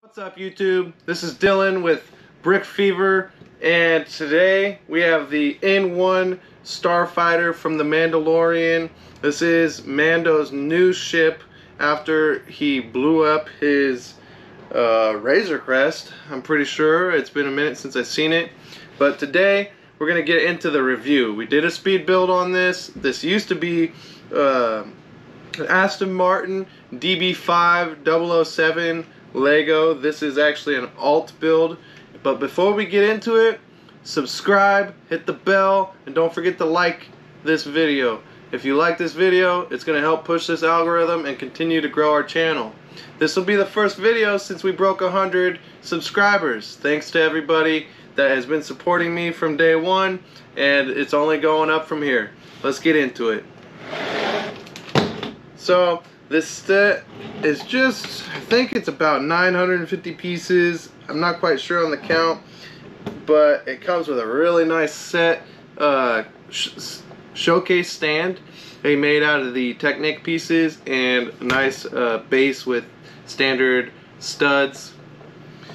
What's up, YouTube? This is Dylan with Brick Fever, and today we have the N1 Starfighter from the Mandalorian. This is Mando's new ship after he blew up his Razorcrest. I'm pretty sure it's been a minute since I've seen it, but today we're gonna get into the review. We did a speed build on this. This used to be an Aston Martin DB5 007 Lego. This is actually an alt build, but before we get into it, subscribe, hit the bell, and don't forget to like this video. If you like this video, it's going to help push this algorithm and continue to grow our channel. This will be the first video since we broke 100 subscribers. Thanks to everybody that has been supporting me from day one, and it's only going up from here. Let's get into it. So this set is just, I think it's about 950 pieces. I'm not quite sure on the count, but it comes with a really nice set showcase stand they made out of the Technic pieces, and a nice base with standard studs.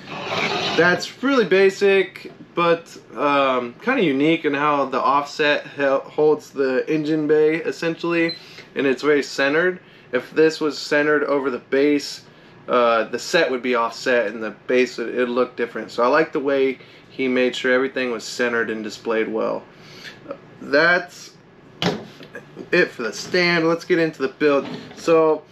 That's really basic, but kind of unique in how the offset holds the engine bay essentially, and it's very centered. If this was centered over the base, the set would be offset and the base would look different. So I like the way he made sure everything was centered and displayed well. That's it for the stand. Let's get into the build. So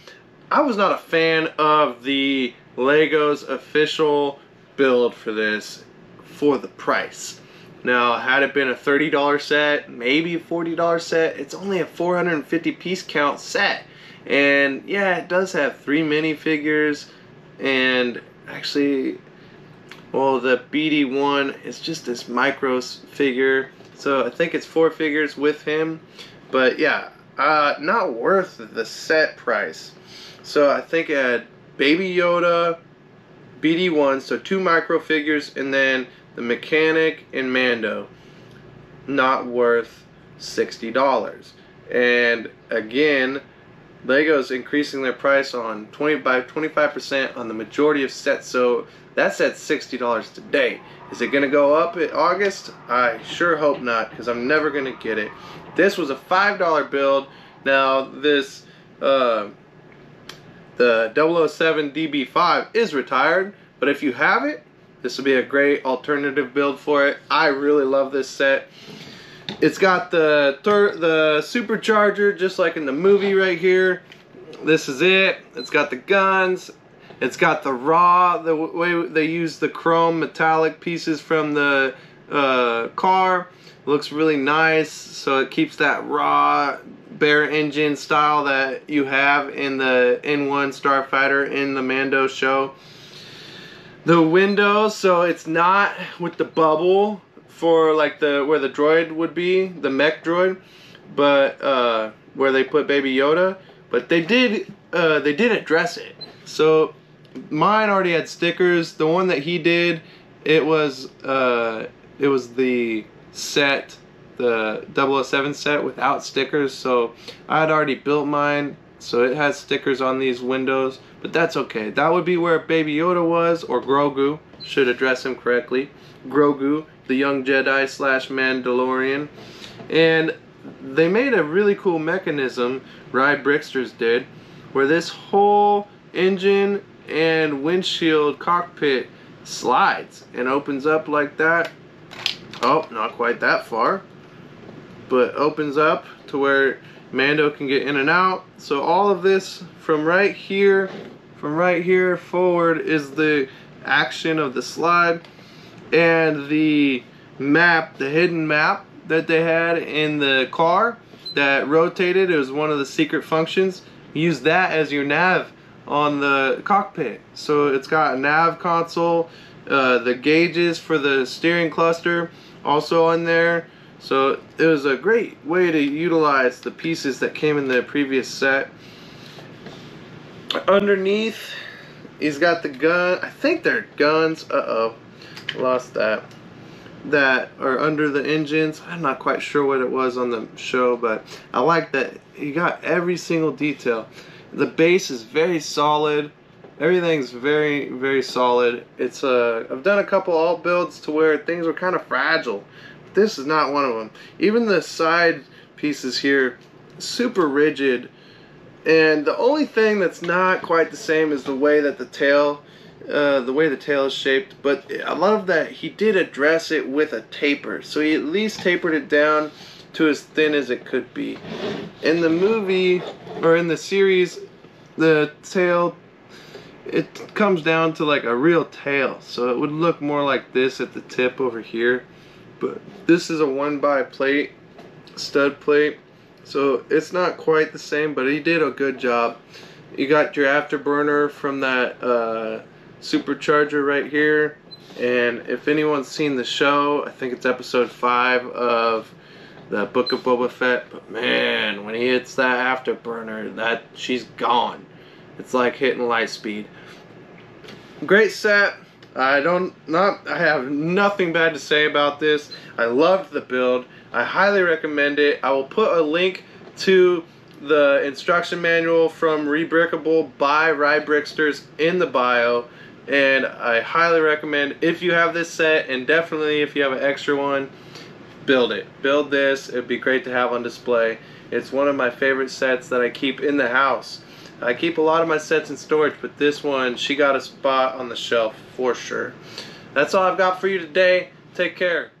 I was not a fan of the Lego's official build for this for the price. Now, had it been a $30 set, maybe a $40 set, it's only a 450 piece count set. And yeah, it does have 3 minifigures, and actually, well, the BD1 is just this micro figure, so I think it's 4 figures with him. But yeah, not worth the set price. So I think it had Baby Yoda, BD1, so 2 micro figures, and then the mechanic and Mando. Not worth $60. And again, Lego's increasing their price on 25% on the majority of sets, so that's at $60 today. Is it going to go up in August? I sure hope not, because I'm never going to get it. This was a $5 build. Now this the 007 DB5 is retired, but if you have it, this will be a great alternative build for it. I really love this set. It's got the supercharger just like in the movie right here. This is it. It's got the guns. It's got the way they use the chrome metallic pieces from the car. It looks really nice, so it keeps that raw bare engine style that you have in the N1 Starfighter in the Mando show. The windows, so it's not with the bubble for like where the droid would be, the mech droid, but where they put Baby Yoda, but they did address it. So mine already had stickers. The one that he did, it was the set, the 007 set without stickers. So I had already built mine, so it has stickers on these windows, but that's okay. That would be where Baby Yoda was, or Grogu. Should address him correctly. Grogu, the young Jedi / Mandalorian. And they made a really cool mechanism, Ride Bricksters did, where this whole engine and windshield cockpit slides and opens up like that. Oh, not quite that far, but opens up to where Mando can get in and out. So all of this from right here forward is the action of the slide. And the map, the hidden map that they had in the car that rotated, it was one of the secret functions. Use that as your nav on the cockpit. So it's got a nav console, the gauges for the steering cluster also on there. So it was a great way to utilize the pieces that came in the previous set. Underneath, he's got the gun. I think they're guns. Lost that are under the engines. I'm not quite sure what it was on the show, but I like that you got every single detail. The base is very solid. Everything's very, very solid. It's I've done a couple alt builds to where things were kind of fragile. This is not one of them. Even the side pieces here, super rigid. And the only thing that's not quite the same is the way that the tail is shaped. But I love that he did address it with a taper. So he at least tapered it down to as thin as it could be. In the movie, or in the series, the tail, it comes down to like a real tail. So it would look more like this at the tip over here. But this is a 1x plate, stud plate. So it's not quite the same, but he did a good job. You got your afterburner from that supercharger right here. And if anyone's seen the show, I think it's episode 5 of the Book of Boba Fett. But man, when he hits that afterburner, she's gone. It's like hitting light speed. Great set. I have nothing bad to say about this. I loved the build. I highly recommend it. I will put a link to the instruction manual from Rebrickable by Rybricksters in the bio. And I highly recommend, if you have this set, and definitely if you have an extra one, build it. Build this. It'd be great to have on display. It's one of my favorite sets that I keep in the house. I keep a lot of my sets in storage, but this one, she got a spot on the shelf for sure. That's all I've got for you today. Take care.